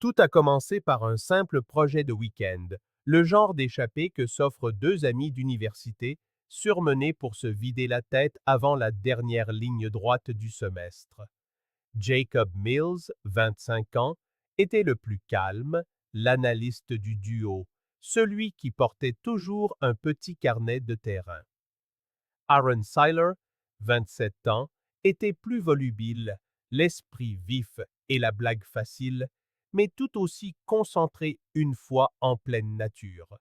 Tout a commencé par un simple projet de week-end, le genre d'échappée que s'offrent deux amis d'université, surmenés pour se vider la tête avant la dernière ligne droite du semestre. Jacob Mills, 25 ans, était le plus calme, l'analyste du duo, celui qui portait toujours un petit carnet de terrain. Aaron Seiler, 27 ans, était plus volubile, l'esprit vif et la blague facile, mais tout aussi concentré une fois en pleine nature.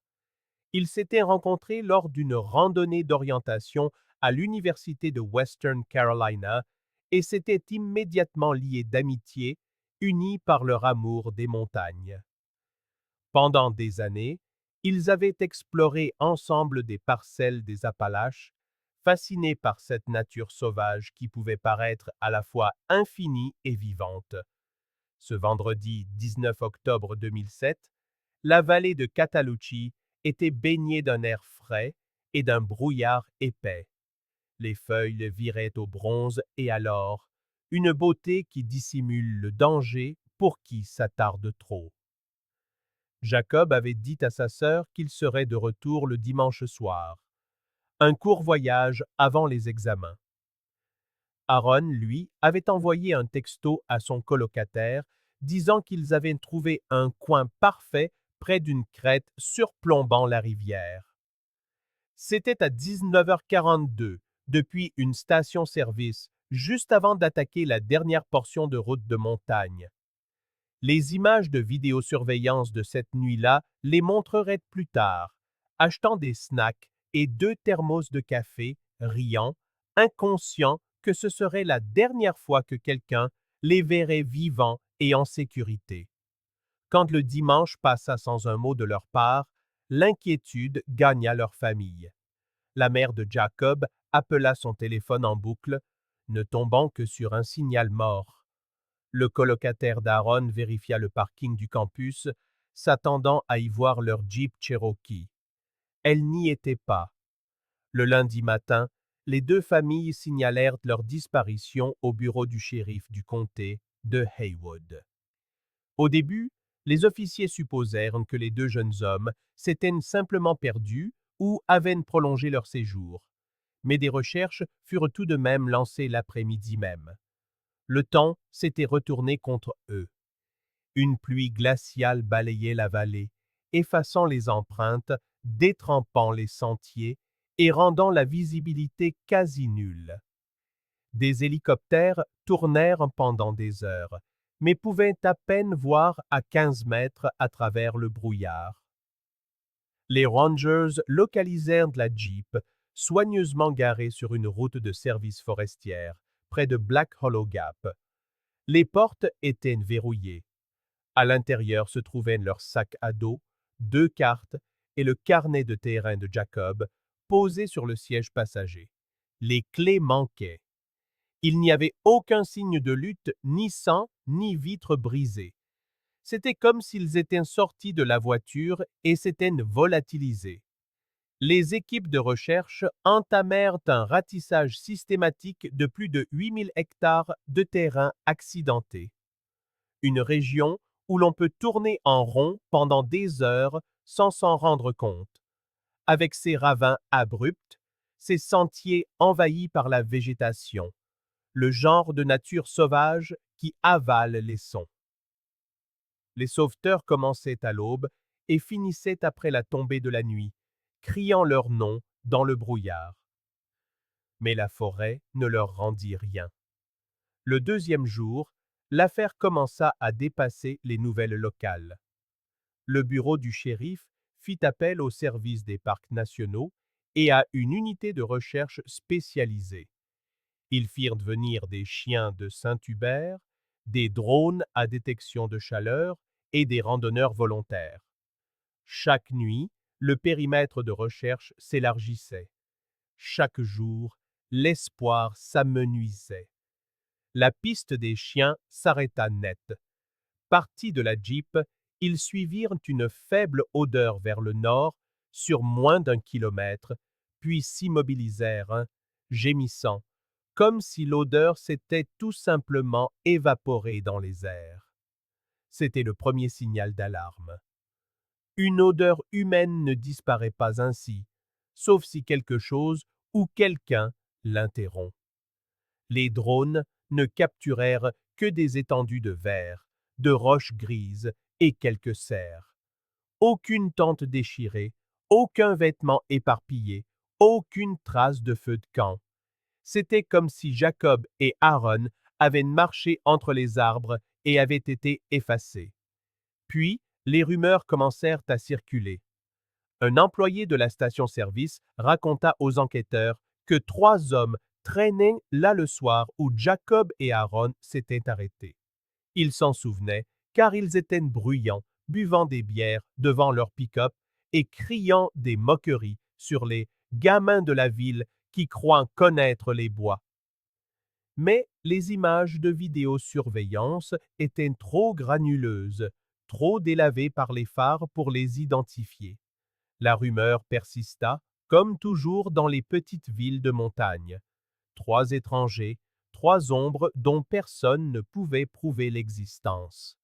Ils s'étaient rencontrés lors d'une randonnée d'orientation à l'Université de Western Carolina et s'étaient immédiatement liés d'amitié, unis par leur amour des montagnes. Pendant des années, ils avaient exploré ensemble des parcelles des Appalaches, fascinés par cette nature sauvage qui pouvait paraître à la fois infinie et vivante. Ce vendredi 19 octobre 2007, la vallée de Catalucci était baignée d'un air frais et d'un brouillard épais. Les feuilles viraient au bronze et à l'or, une beauté qui dissimule le danger pour qui s'attarde trop. Jacob avait dit à sa sœur qu'il serait de retour le dimanche soir. Un court voyage avant les examens. Aaron, lui, avait envoyé un texto à son colocataire disant qu'ils avaient trouvé un coin parfait près d'une crête surplombant la rivière. C'était à 19h42, depuis une station-service, juste avant d'attaquer la dernière portion de route de montagne. Les images de vidéosurveillance de cette nuit-là les montreraient plus tard, achetant des snacks et 2 thermos de café, riant, inconscients que ce serait la dernière fois que quelqu'un les verrait vivants et en sécurité. Quand le dimanche passa sans un mot de leur part, l'inquiétude gagna leur famille. La mère de Jacob appela son téléphone en boucle, ne tombant que sur un signal mort. Le colocataire d'Aaron vérifia le parking du campus, s'attendant à y voir leur Jeep Cherokee. Elle n'y était pas. Le lundi matin, les deux familles signalèrent leur disparition au bureau du shérif du comté de Haywood. Au début, les officiers supposèrent que les deux jeunes hommes s'étaient simplement perdus ou avaient prolongé leur séjour. Mais des recherches furent tout de même lancées l'après-midi même. Le temps s'était retourné contre eux. Une pluie glaciale balayait la vallée, effaçant les empreintes, détrempant les sentiers et rendant la visibilité quasi nulle. Des hélicoptères tournèrent pendant des heures, mais pouvaient à peine voir à 15 mètres à travers le brouillard. Les Rangers localisèrent la Jeep, soigneusement garée sur une route de service forestière, près de Black Hollow Gap. Les portes étaient verrouillées. À l'intérieur se trouvaient leurs sacs à dos, 2 cartes et le carnet de terrain de Jacob, posé sur le siège passager. Les clés manquaient. Il n'y avait aucun signe de lutte, ni sang, ni vitres brisées. C'était comme s'ils étaient sortis de la voiture et s'étaient volatilisés. Les équipes de recherche entamèrent un ratissage systématique de plus de 8000 hectares de terrain accidentés. Une région où l'on peut tourner en rond pendant des heures sans s'en rendre compte, avec ses ravins abrupts, ses sentiers envahis par la végétation, le genre de nature sauvage qui avale les sons. Les sauveteurs commençaient à l'aube et finissaient après la tombée de la nuit, criant leur nom dans le brouillard. Mais la forêt ne leur rendit rien. Le deuxième jour, l'affaire commença à dépasser les nouvelles locales. Le bureau du shérif fit appel au service des parcs nationaux et à une unité de recherche spécialisée. Ils firent venir des chiens de Saint-Hubert, des drones à détection de chaleur et des randonneurs volontaires. Chaque nuit, le périmètre de recherche s'élargissait. Chaque jour, l'espoir s'amenuisait. La piste des chiens s'arrêta net. Partis de la Jeep, ils suivirent une faible odeur vers le nord, sur moins d'1 kilomètre, puis s'immobilisèrent, gémissant, comme si l'odeur s'était tout simplement évaporée dans les airs. C'était le premier signal d'alarme. Une odeur humaine ne disparaît pas ainsi, sauf si quelque chose ou quelqu'un l'interrompt. Les drones ne capturèrent que des étendues de verre, de roches grises et quelques cerfs. Aucune tente déchirée, aucun vêtement éparpillé, aucune trace de feu de camp. C'était comme si Jacob et Aaron avaient marché entre les arbres et avaient été effacés. Puis, les rumeurs commencèrent à circuler. Un employé de la station-service raconta aux enquêteurs que 3 hommes traînaient là le soir où Jacob et Aaron s'étaient arrêtés. Ils s'en souvenaient car ils étaient bruyants, buvant des bières devant leur pick-up et criant des moqueries sur les gamins de la ville qui croient connaître les bois. Mais les images de vidéosurveillance étaient trop granuleuses, trop délavées par les phares pour les identifier. La rumeur persista, comme toujours dans les petites villes de montagne. 3 étrangers, 3 ombres dont personne ne pouvait prouver l'existence.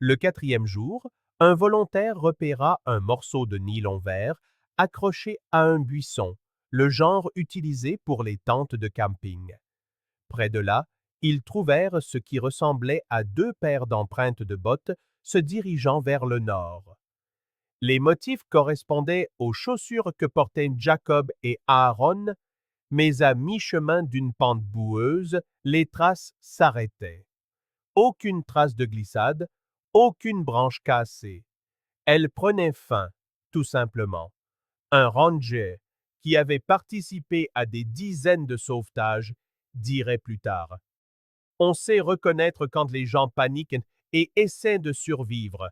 Le 4e jour, un volontaire repéra un morceau de nylon vert accroché à un buisson, le genre utilisé pour les tentes de camping. Près de là, ils trouvèrent ce qui ressemblait à 2 paires d'empreintes de bottes se dirigeant vers le nord. Les motifs correspondaient aux chaussures que portaient Jacob et Aaron, mais à mi-chemin d'une pente boueuse, les traces s'arrêtaient. Aucune trace de glissade, aucune branche cassée. Elles prenaient fin, tout simplement. Un ranger qui avait participé à des dizaines de sauvetages dirait plus tard. On sait reconnaître quand les gens paniquent et essaient de survivre.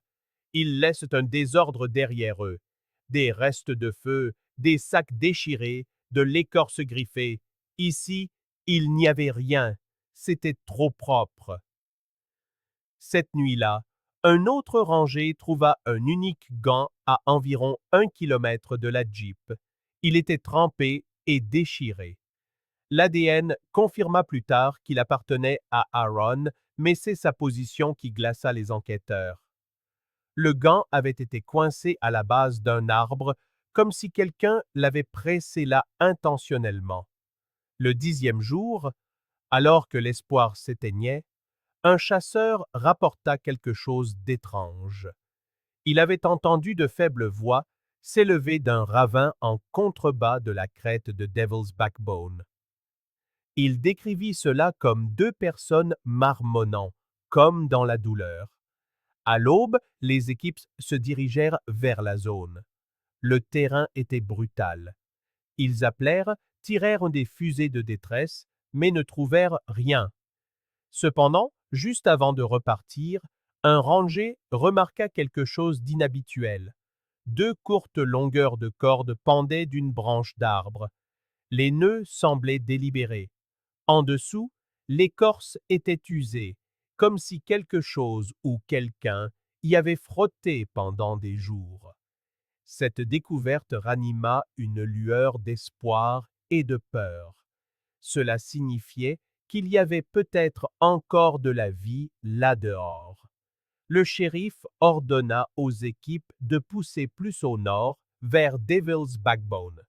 Ils laissent un désordre derrière eux. Des restes de feu, des sacs déchirés, de l'écorce griffée. Ici, il n'y avait rien. C'était trop propre. Cette nuit-là, un autre ranger trouva un unique gant à environ 1 kilomètre de la Jeep. Il était trempé et déchiré. L'ADN confirma plus tard qu'il appartenait à Aaron, mais c'est sa position qui glaça les enquêteurs. Le gant avait été coincé à la base d'un arbre, comme si quelqu'un l'avait pressé là intentionnellement. Le 10e jour, alors que l'espoir s'éteignait, un chasseur rapporta quelque chose d'étrange. Il avait entendu de faibles voix s'élever d'un ravin en contrebas de la crête de Devil's Backbone. Il décrivit cela comme 2 personnes marmonnant, comme dans la douleur. À l'aube, les équipes se dirigèrent vers la zone. Le terrain était brutal. Ils appelèrent, tirèrent des fusées de détresse, mais ne trouvèrent rien. Cependant, juste avant de repartir, un ranger remarqua quelque chose d'inhabituel. 2 courtes longueurs de corde pendaient d'une branche d'arbre. Les nœuds semblaient délibérés. En dessous, l'écorce était usée, comme si quelque chose ou quelqu'un y avait frotté pendant des jours. Cette découverte ranima une lueur d'espoir et de peur. Cela signifiait qu'il y avait peut-être encore de la vie là-dehors. Le shérif ordonna aux équipes de pousser plus au nord, vers Devil's Backbone.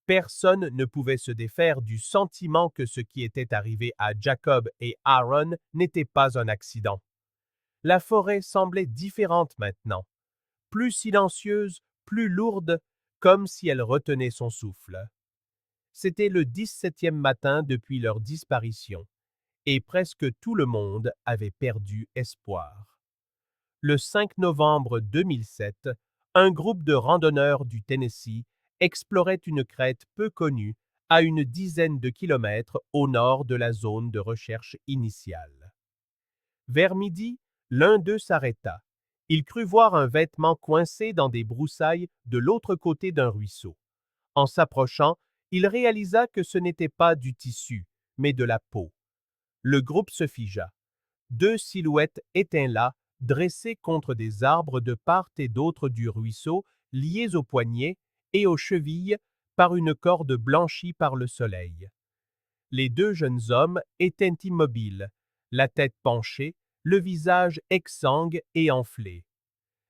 Personne ne pouvait se défaire du sentiment que ce qui était arrivé à Jacob et Aaron n'était pas un accident. La forêt semblait différente maintenant, plus silencieuse, plus lourde, comme si elle retenait son souffle. C'était le 17e matin depuis leur disparition, et presque tout le monde avait perdu espoir. Le 5 novembre 2007, un groupe de randonneurs du Tennessee explorait une crête peu connue à une dizaine de kilomètres au nord de la zone de recherche initiale. Vers midi, l'un d'eux s'arrêta. Il crut voir un vêtement coincé dans des broussailles de l'autre côté d'un ruisseau. En s'approchant, il réalisa que ce n'était pas du tissu, mais de la peau. Le groupe se figea. 2 silhouettes étaient là, dressées contre des arbres de part et d'autre du ruisseau, liées aux poignets et aux chevilles par une corde blanchie par le soleil. Les 2 jeunes hommes étaient immobiles, la tête penchée, le visage exsangue et enflé.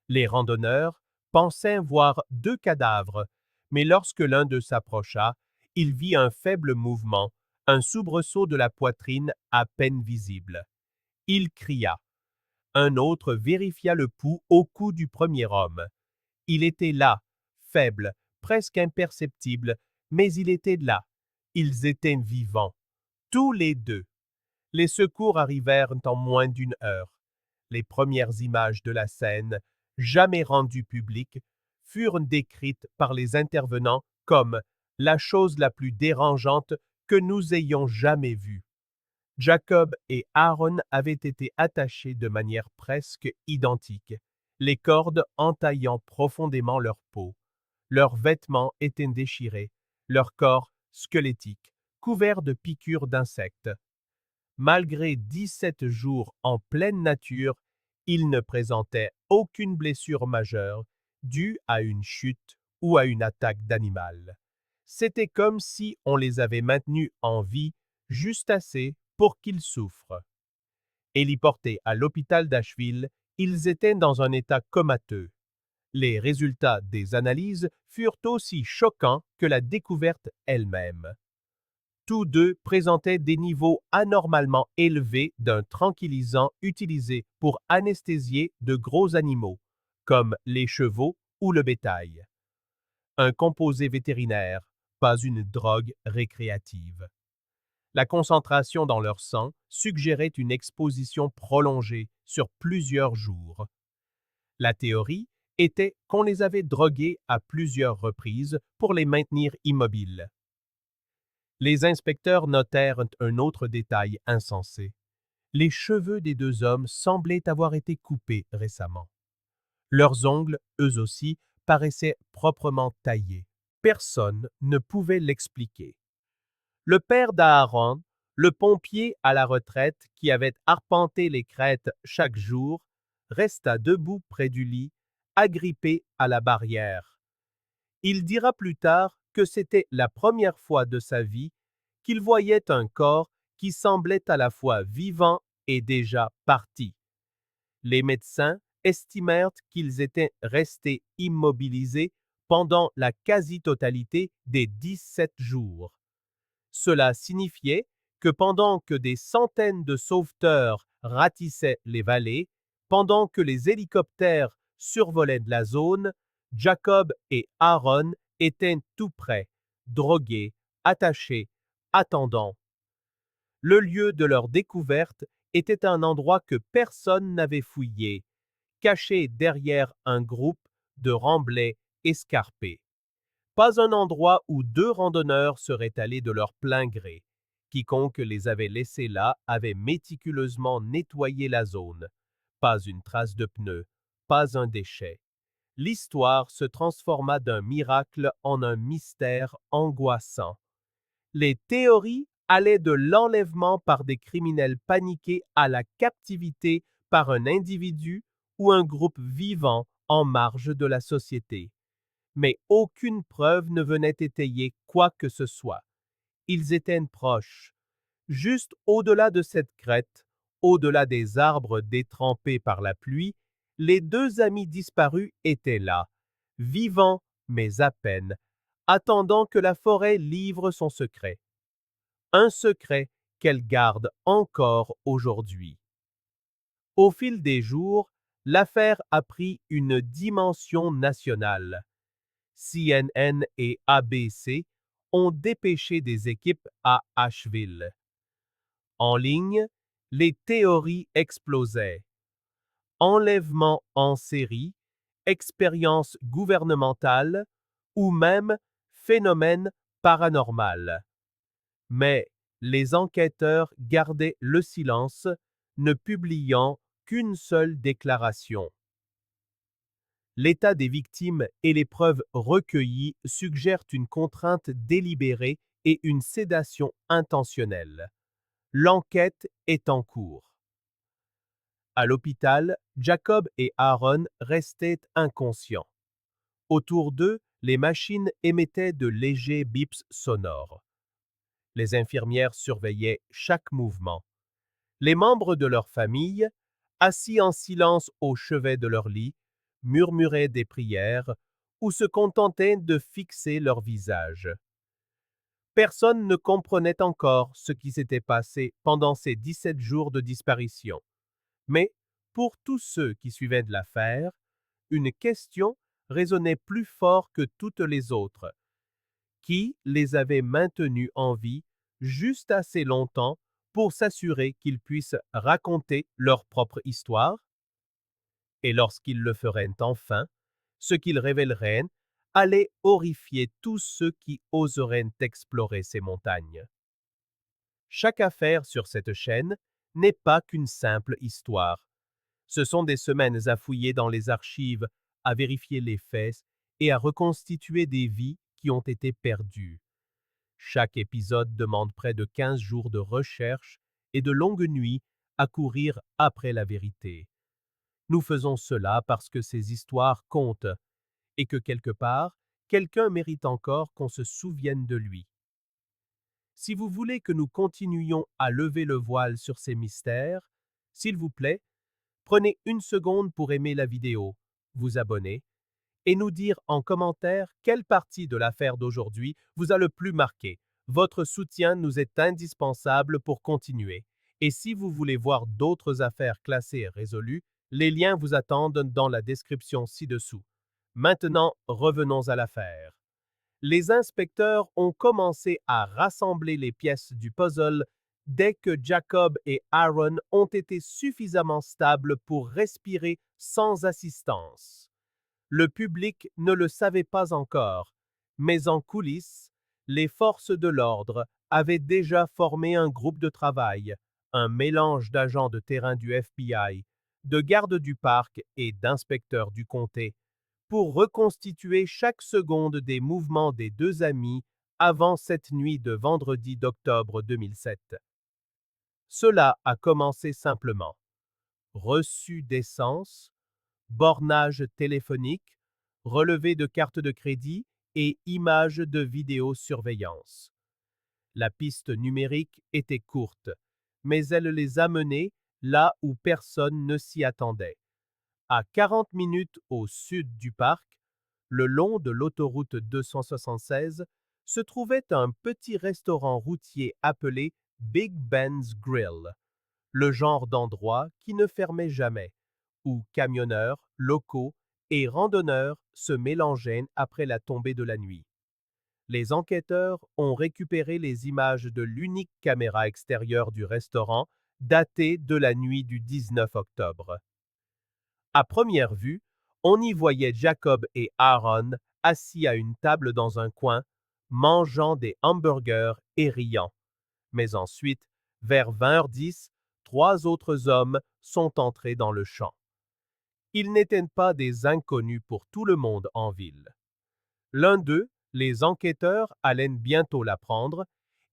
Les randonneurs pensaient voir 2 cadavres, mais lorsque l'un d'eux s'approcha, il vit un faible mouvement, un soubresaut de la poitrine à peine visible. Il cria. Un autre vérifia le pouls au cou du premier homme. Il était là, faible, presque imperceptible, mais il était là. Ils étaient vivants, tous les deux. Les secours arrivèrent en moins d'une heure. Les premières images de la scène, jamais rendues publiques, furent décrites par les intervenants comme la chose la plus dérangeante que nous ayons jamais vue. Jacob et Aaron avaient été attachés de manière presque identique, les cordes entaillant profondément leur peau. Leurs vêtements étaient déchirés, leur corps squelettique, couvert de piqûres d'insectes. Malgré 17 jours en pleine nature, ils ne présentaient aucune blessure majeure due à une chute ou à une attaque d'animal. C'était comme si on les avait maintenus en vie juste assez pour qu'ils souffrent. Héliportés à l'hôpital d'Asheville, ils étaient dans un état comateux. Les résultats des analyses furent aussi choquants que la découverte elle-même. Tous deux présentaient des niveaux anormalement élevés d'un tranquillisant utilisé pour anesthésier de gros animaux, comme les chevaux ou le bétail. Un composé vétérinaire, pas une drogue récréative. La concentration dans leur sang suggérait une exposition prolongée sur plusieurs jours. La théorie était qu'on les avait drogués à plusieurs reprises pour les maintenir immobiles. Les inspecteurs notèrent un autre détail insensé. Les cheveux des 2 hommes semblaient avoir été coupés récemment. Leurs ongles, eux aussi, paraissaient proprement taillés. Personne ne pouvait l'expliquer. Le père d'Aaron, le pompier à la retraite qui avait arpenté les crêtes chaque jour, resta debout près du lit, agrippé à la barrière. Il dira plus tard que c'était la première fois de sa vie qu'il voyait un corps qui semblait à la fois vivant et déjà parti. Les médecins estimèrent qu'ils étaient restés immobilisés pendant la quasi-totalité des 17 jours. Cela signifiait que pendant que des centaines de sauveteurs ratissaient les vallées, pendant que les hélicoptères survolaient la zone, Jacob et Aaron étaient tout près, drogués, attachés, attendant. Le lieu de leur découverte était un endroit que personne n'avait fouillé, caché derrière un groupe de remblais escarpés. Pas un endroit où 2 randonneurs seraient allés de leur plein gré. Quiconque les avait laissés là avait méticuleusement nettoyé la zone. Pas une trace de pneu, pas un déchet. L'histoire se transforma d'un miracle en un mystère angoissant. Les théories allaient de l'enlèvement par des criminels paniqués à la captivité par un individu ou un groupe vivant en marge de la société. Mais aucune preuve ne venait étayer quoi que ce soit. Ils étaient proches. Juste au-delà de cette crête, au-delà des arbres détrempés par la pluie, les 2 amis disparus étaient là, vivants mais à peine, attendant que la forêt livre son secret. Un secret qu'elle garde encore aujourd'hui. Au fil des jours, l'affaire a pris une dimension nationale. CNN et ABC ont dépêché des équipes à Asheville. En ligne, les théories explosaient. Enlèvement en série, expérience gouvernementale ou même phénomène paranormal. Mais les enquêteurs gardaient le silence, ne publiant qu'une seule déclaration. L'état des victimes et les preuves recueillies suggèrent une contrainte délibérée et une sédation intentionnelle. L'enquête est en cours. À l'hôpital, Jacob et Aaron restaient inconscients. Autour d'eux, les machines émettaient de légers bips sonores. Les infirmières surveillaient chaque mouvement. Les membres de leur famille, assis en silence au chevet de leur lit, murmuraient des prières ou se contentaient de fixer leur visage. Personne ne comprenait encore ce qui s'était passé pendant ces 17 jours de disparition. Mais, pour tous ceux qui suivaient de l'affaire, une question résonnait plus fort que toutes les autres. Qui les avait maintenus en vie juste assez longtemps pour s'assurer qu'ils puissent raconter leur propre histoire? Et lorsqu'ils le feraient enfin, ce qu'ils révéleraient allait horrifier tous ceux qui oseraient explorer ces montagnes. Chaque affaire sur cette chaîne n'est pas qu'une simple histoire. Ce sont des semaines à fouiller dans les archives, à vérifier les faits et à reconstituer des vies qui ont été perdues. Chaque épisode demande près de 15 jours de recherche et de longues nuits à courir après la vérité. Nous faisons cela parce que ces histoires comptent et que quelque part, quelqu'un mérite encore qu'on se souvienne de lui. Si vous voulez que nous continuions à lever le voile sur ces mystères, s'il vous plaît, prenez une seconde pour aimer la vidéo, vous abonner et nous dire en commentaire quelle partie de l'affaire d'aujourd'hui vous a le plus marqué. Votre soutien nous est indispensable pour continuer. Et si vous voulez voir d'autres affaires classées et résolues, les liens vous attendent dans la description ci-dessous. Maintenant, revenons à l'affaire. Les inspecteurs ont commencé à rassembler les pièces du puzzle dès que Jacob et Aaron ont été suffisamment stables pour respirer sans assistance. Le public ne le savait pas encore, mais en coulisses, les forces de l'ordre avaient déjà formé un groupe de travail, un mélange d'agents de terrain du FBI, de gardes du parc et d'inspecteurs du comté, pour reconstituer chaque seconde des mouvements des deux amis avant cette nuit de vendredi d'octobre 2007. Cela a commencé simplement. Reçu d'essence, bornage téléphonique, relevé de cartes de crédit et images de vidéosurveillance. La piste numérique était courte, mais elle les amenait là où personne ne s'y attendait. À 40 minutes au sud du parc, le long de l'autoroute 276, se trouvait un petit restaurant routier appelé Big Ben's Grill, le genre d'endroit qui ne fermait jamais, où camionneurs, locaux et randonneurs se mélangeaient après la tombée de la nuit. Les enquêteurs ont récupéré les images de l'unique caméra extérieure du restaurant datée de la nuit du 19 octobre. À première vue, on y voyait Jacob et Aaron assis à une table dans un coin, mangeant des hamburgers et riant. Mais ensuite, vers 20h10, trois autres hommes sont entrés dans le champ. Ils n'étaient pas des inconnus pour tout le monde en ville. L'un d'eux, les enquêteurs allaient bientôt l'apprendre,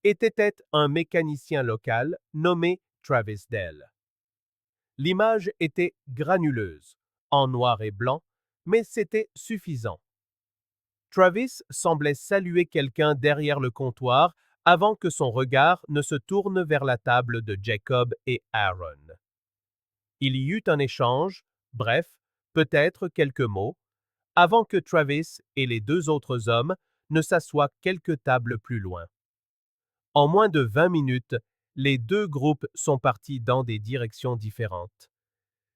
était un mécanicien local nommé Travis Dell. L'image était granuleuse, en noir et blanc, mais c'était suffisant. Travis semblait saluer quelqu'un derrière le comptoir avant que son regard ne se tourne vers la table de Jacob et Aaron. Il y eut un échange, bref, peut-être quelques mots, avant que Travis et les deux autres hommes ne s'assoient quelques tables plus loin. En moins de 20 minutes, les deux groupes sont partis dans des directions différentes.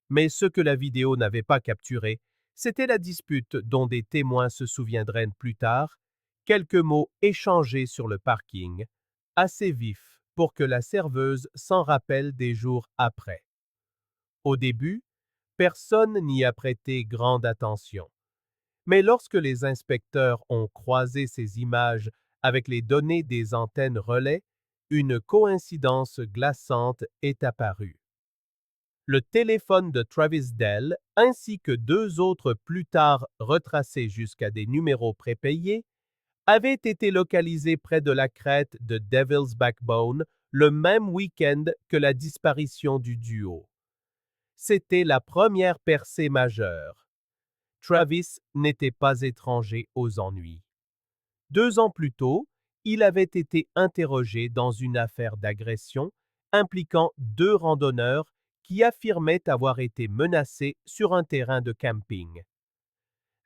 Mais ce que la vidéo n'avait pas capturé, c'était la dispute dont des témoins se souviendraient plus tard, quelques mots échangés sur le parking, assez vifs pour que la serveuse s'en rappelle des jours après. Au début, personne n'y a prêté grande attention. Mais lorsque les inspecteurs ont croisé ces images avec les données des antennes relais, une coïncidence glaçante est apparue. Le téléphone de Travis Dell, ainsi que deux autres plus tard retracés jusqu'à des numéros prépayés, avaient été localisés près de la crête de Devil's Backbone le même week-end que la disparition du duo. C'était la première percée majeure. Travis n'était pas étranger aux ennuis. 2 ans plus tôt, il avait été interrogé dans une affaire d'agression impliquant deux randonneurs qui affirmait avoir été menacé sur un terrain de camping.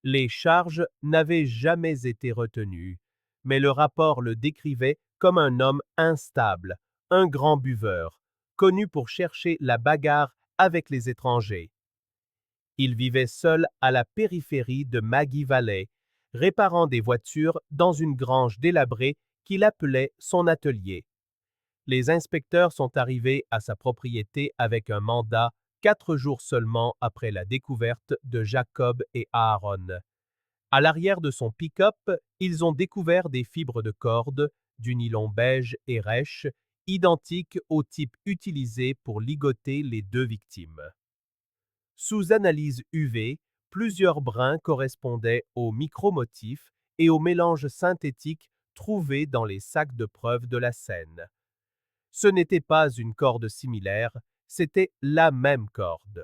Les charges n'avaient jamais été retenues, mais le rapport le décrivait comme un homme instable, un grand buveur, connu pour chercher la bagarre avec les étrangers. Il vivait seul à la périphérie de Maggie Valley, réparant des voitures dans une grange délabrée qu'il appelait son atelier. Les inspecteurs sont arrivés à sa propriété avec un mandat 4 jours seulement après la découverte de Jacob et Aaron. À l'arrière de son pick-up, ils ont découvert des fibres de corde, du nylon beige et rêche, identiques au type utilisé pour ligoter les deux victimes. Sous analyse UV, plusieurs brins correspondaient aux micromotifs et aux mélanges synthétiques trouvés dans les sacs de preuves de la scène. Ce n'était pas une corde similaire, c'était la même corde.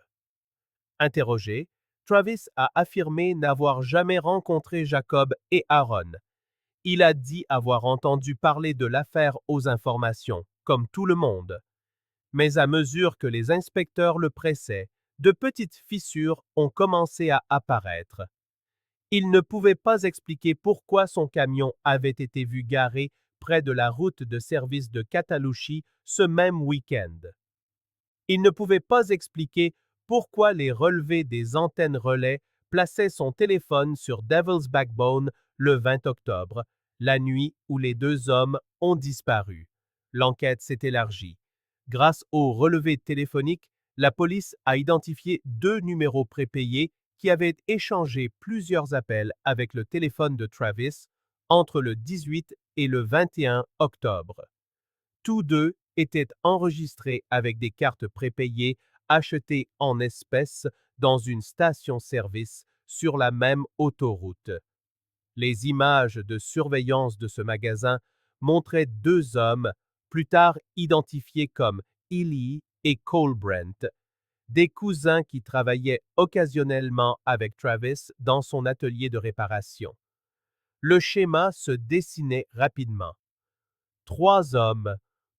Interrogé, Travis a affirmé n'avoir jamais rencontré Jacob et Aaron. Il a dit avoir entendu parler de l'affaire aux informations, comme tout le monde. Mais à mesure que les inspecteurs le pressaient, de petites fissures ont commencé à apparaître. Il ne pouvait pas expliquer pourquoi son camion avait été vu garé près de la route de service de Cataloochee ce même week-end. Il ne pouvait pas expliquer pourquoi les relevés des antennes relais plaçaient son téléphone sur Devil's Backbone le 20 octobre, la nuit où les deux hommes ont disparu. L'enquête s'est élargie. Grâce aux relevés téléphoniques, la police a identifié 2 numéros prépayés qui avaient échangé plusieurs appels avec le téléphone de Travis entre le 18 et le 21 octobre. Tous deux étaient enregistrés avec des cartes prépayées achetées en espèces dans une station-service sur la même autoroute. Les images de surveillance de ce magasin montraient 2 hommes, plus tard identifiés comme Ely et Cole Brent, des cousins qui travaillaient occasionnellement avec Travis dans son atelier de réparation. Le schéma se dessinait rapidement. 3 hommes,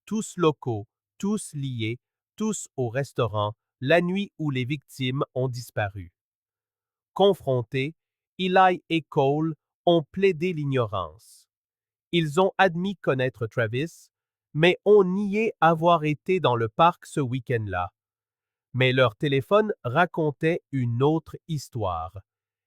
tous locaux, tous liés, tous au restaurant, la nuit où les victimes ont disparu. Confrontés, Eli et Cole ont plaidé l'ignorance. Ils ont admis connaître Travis, mais ont nié avoir été dans le parc ce week-end-là. Mais leur téléphone racontait une autre histoire.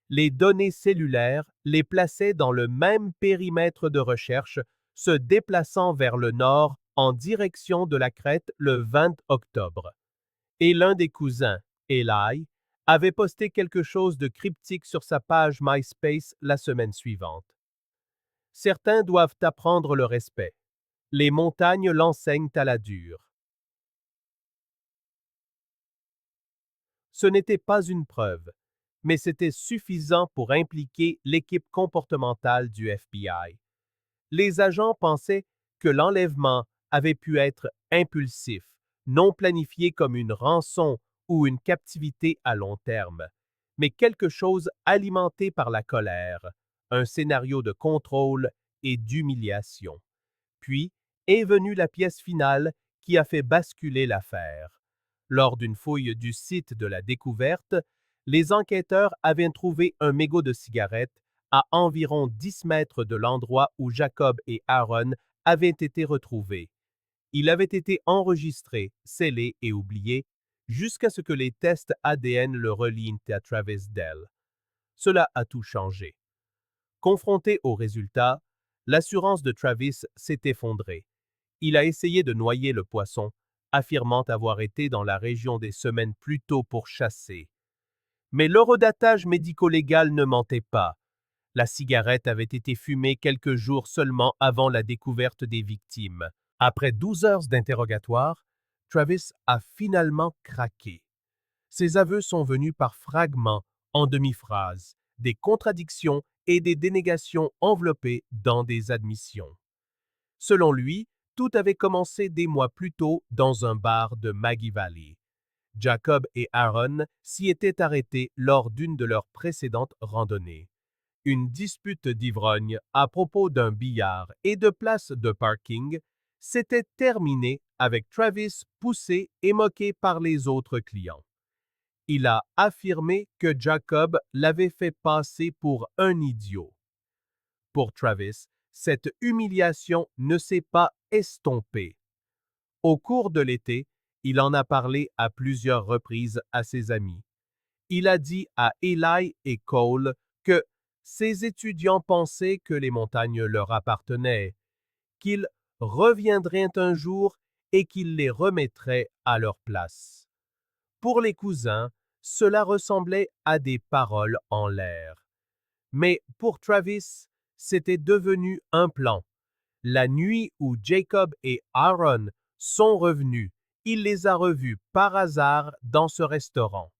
Les données cellulaires les plaçaient dans le même périmètre de recherche, se déplaçant vers le nord en direction de la crête le 20 octobre. Et l'un des cousins, Eli, avait posté quelque chose de cryptique sur sa page MySpace la semaine suivante. Certains doivent apprendre le respect. Les montagnes l'enseignent à la dure. Ce n'était pas une preuve, mais c'était suffisant pour impliquer l'équipe comportementale du FBI. Les agents pensaient que l'enlèvement avait pu être impulsif, non planifié comme une rançon ou une captivité à long terme, mais quelque chose alimenté par la colère, un scénario de contrôle et d'humiliation. Puis est venue la pièce finale qui a fait basculer l'affaire. Lors d'une fouille du site de la découverte, les enquêteurs avaient trouvé un mégot de cigarette à environ 10 mètres de l'endroit où Jacob et Aaron avaient été retrouvés. Il avait été enregistré, scellé et oublié jusqu'à ce que les tests ADN le relient à Travis Dell. Cela a tout changé. Confronté aux résultats, l'assurance de Travis s'est effondrée. Il a essayé de noyer le poisson, affirmant avoir été dans la région des semaines plus tôt pour chasser. Mais l'horodatage médico-légal ne mentait pas. La cigarette avait été fumée quelques jours seulement avant la découverte des victimes. Après 12 heures d'interrogatoire, Travis a finalement craqué. Ses aveux sont venus par fragments, en demi-phrases, des contradictions et des dénégations enveloppées dans des admissions. Selon lui, tout avait commencé des mois plus tôt dans un bar de Maggie Valley. Jacob et Aaron s'y étaient arrêtés lors d'une de leurs précédentes randonnées. Une dispute d'ivrogne à propos d'un billard et de places de parking s'était terminée avec Travis poussé et moqué par les autres clients. Il a affirmé que Jacob l'avait fait passer pour un idiot. Pour Travis, cette humiliation ne s'est pas estompée. Au cours de l'été, il en a parlé à plusieurs reprises à ses amis. Il a dit à Eli et Cole que ses étudiants pensaient que les montagnes leur appartenaient, qu'ils reviendraient un jour et qu'il les remettrait à leur place. Pour les cousins, cela ressemblait à des paroles en l'air. Mais pour Travis, c'était devenu un plan. La nuit où Jacob et Aaron sont revenus, il les a revus par hasard dans ce restaurant.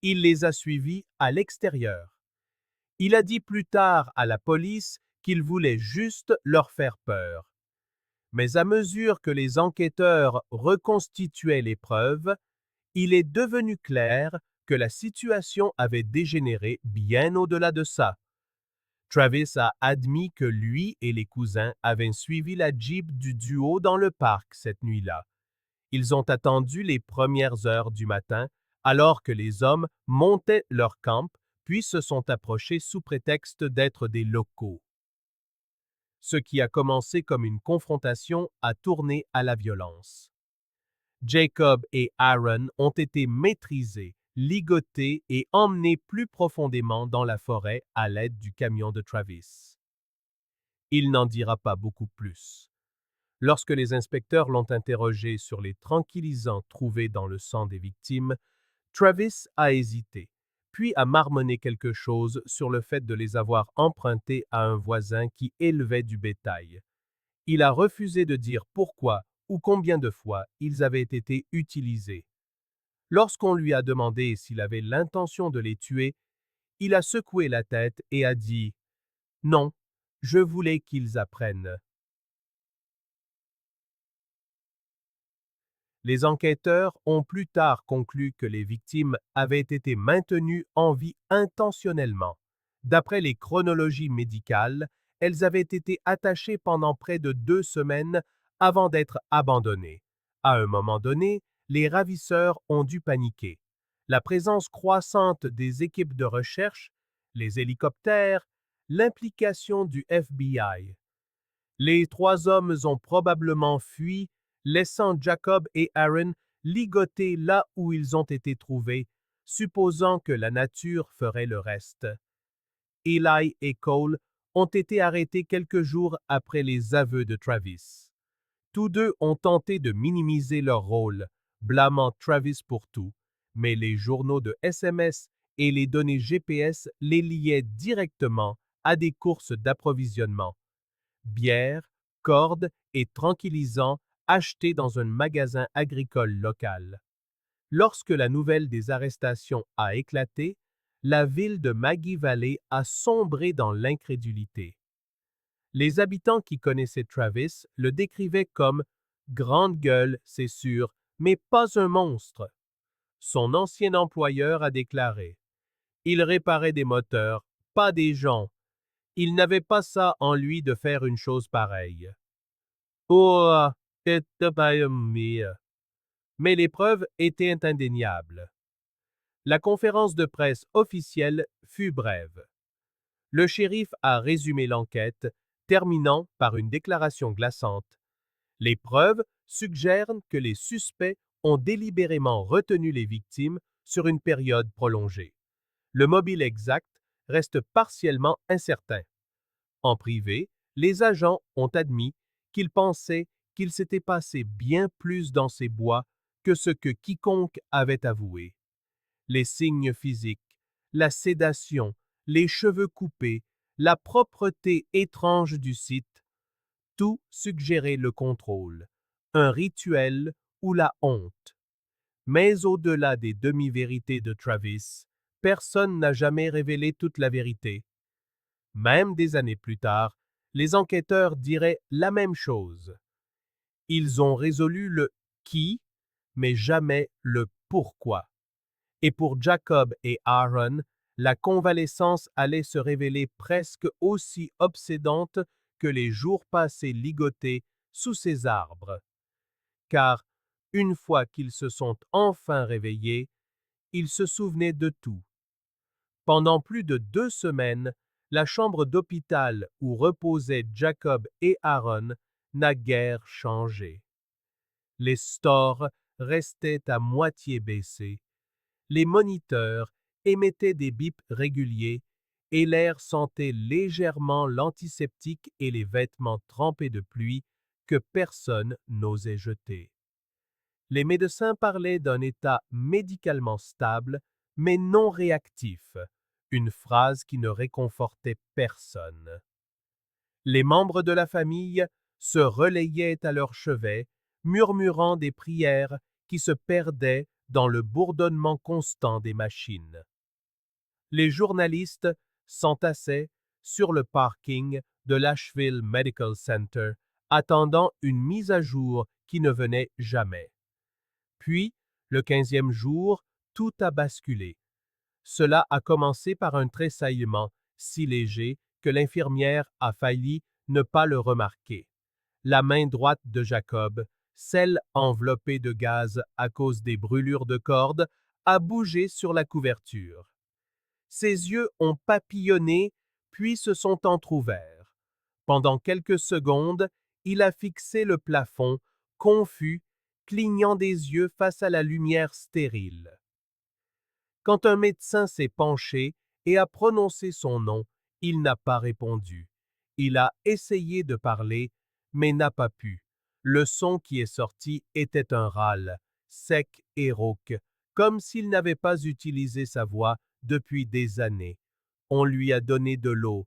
Il les a suivis à l'extérieur. Il a dit plus tard à la police qu'il voulait juste leur faire peur. Mais à mesure que les enquêteurs reconstituaient les preuves, il est devenu clair que la situation avait dégénéré bien au-delà de ça. Travis a admis que lui et les cousins avaient suivi la Jeep du duo dans le parc cette nuit-là. Ils ont attendu les premières heures du matin alors que les hommes montaient leur camp, puis se sont approchés sous prétexte d'être des locaux. Ce qui a commencé comme une confrontation a tourné à la violence. Jacob et Aaron ont été maîtrisés, ligotés et emmenés plus profondément dans la forêt à l'aide du camion de Travis. Il n'en dira pas beaucoup plus. Lorsque les inspecteurs l'ont interrogé sur les tranquillisants trouvés dans le sang des victimes, Travis a hésité, puis a marmonné quelque chose sur le fait de les avoir empruntés à un voisin qui élevait du bétail. Il a refusé de dire pourquoi ou combien de fois ils avaient été utilisés. Lorsqu'on lui a demandé s'il avait l'intention de les tuer, il a secoué la tête et a dit « Non, je voulais qu'ils apprennent. » Les enquêteurs ont plus tard conclu que les victimes avaient été maintenues en vie intentionnellement. D'après les chronologies médicales, elles avaient été attachées pendant près de 2 semaines avant d'être abandonnées. À un moment donné, les ravisseurs ont dû paniquer. La présence croissante des équipes de recherche, les hélicoptères, l'implication du FBI. Les 3 hommes ont probablement fui, laissant Jacob et Aaron ligotés là où ils ont été trouvés, supposant que la nature ferait le reste. Eli et Cole ont été arrêtés quelques jours après les aveux de Travis. Tous deux ont tenté de minimiser leur rôle, blâmant Travis pour tout, mais les journaux de SMS et les données GPS les liaient directement à des courses d'approvisionnement. Bière, cordes et tranquillisants achetés dans un magasin agricole local. Lorsque la nouvelle des arrestations a éclaté, la ville de Maggie Valley a sombré dans l'incrédulité. Les habitants qui connaissaient Travis le décrivaient comme « grande gueule, c'est sûr, mais pas un monstre ». Son ancien employeur a déclaré « Il réparait des moteurs, pas des gens. Il n'avait pas ça en lui de faire une chose pareille. » Oh, mais les preuves étaient indéniables. La conférence de presse officielle fut brève. Le shérif a résumé l'enquête, terminant par une déclaration glaçante. Les preuves suggèrent que les suspects ont délibérément retenu les victimes sur une période prolongée. Le mobile exact reste partiellement incertain. En privé, les agents ont admis qu'ils pensaient qu'il s'était passé bien plus dans ces bois que ce que quiconque avait avoué. Les signes physiques, la sédation, les cheveux coupés, la propreté étrange du site, tout suggérait le contrôle, un rituel ou la honte. Mais au-delà des demi-vérités de Travis, personne n'a jamais révélé toute la vérité. Même des années plus tard, les enquêteurs diraient la même chose. Ils ont résolu le qui, mais jamais le pourquoi. Et pour Jacob et Aaron, la convalescence allait se révéler presque aussi obsédante que les jours passés ligotés sous ces arbres. Car, une fois qu'ils se sont enfin réveillés, ils se souvenaient de tout. Pendant plus de 2 semaines, la chambre d'hôpital où reposaient Jacob et Aaron n'a guère changé. Les stores restaient à moitié baissés, les moniteurs émettaient des bips réguliers et l'air sentait légèrement l'antiseptique et les vêtements trempés de pluie que personne n'osait jeter. Les médecins parlaient d'un état médicalement stable, mais non réactif, une phrase qui ne réconfortait personne. Les membres de la famille se relayaient à leur chevet, murmurant des prières qui se perdaient dans le bourdonnement constant des machines. Les journalistes s'entassaient sur le parking de l'Asheville Medical Center, attendant une mise à jour qui ne venait jamais. Puis, le 15e jour, tout a basculé. Cela a commencé par un tressaillement si léger que l'infirmière a failli ne pas le remarquer. La main droite de Jacob, celle enveloppée de gaz à cause des brûlures de corde, a bougé sur la couverture. Ses yeux ont papillonné, puis se sont entr'ouverts. Pendant quelques secondes, il a fixé le plafond, confus, clignant des yeux face à la lumière stérile. Quand un médecin s'est penché et a prononcé son nom, il n'a pas répondu. Il a essayé de parler, mais n'a pas pu. Le son qui est sorti était un râle, sec et rauque, comme s'il n'avait pas utilisé sa voix depuis des années. On lui a donné de l'eau,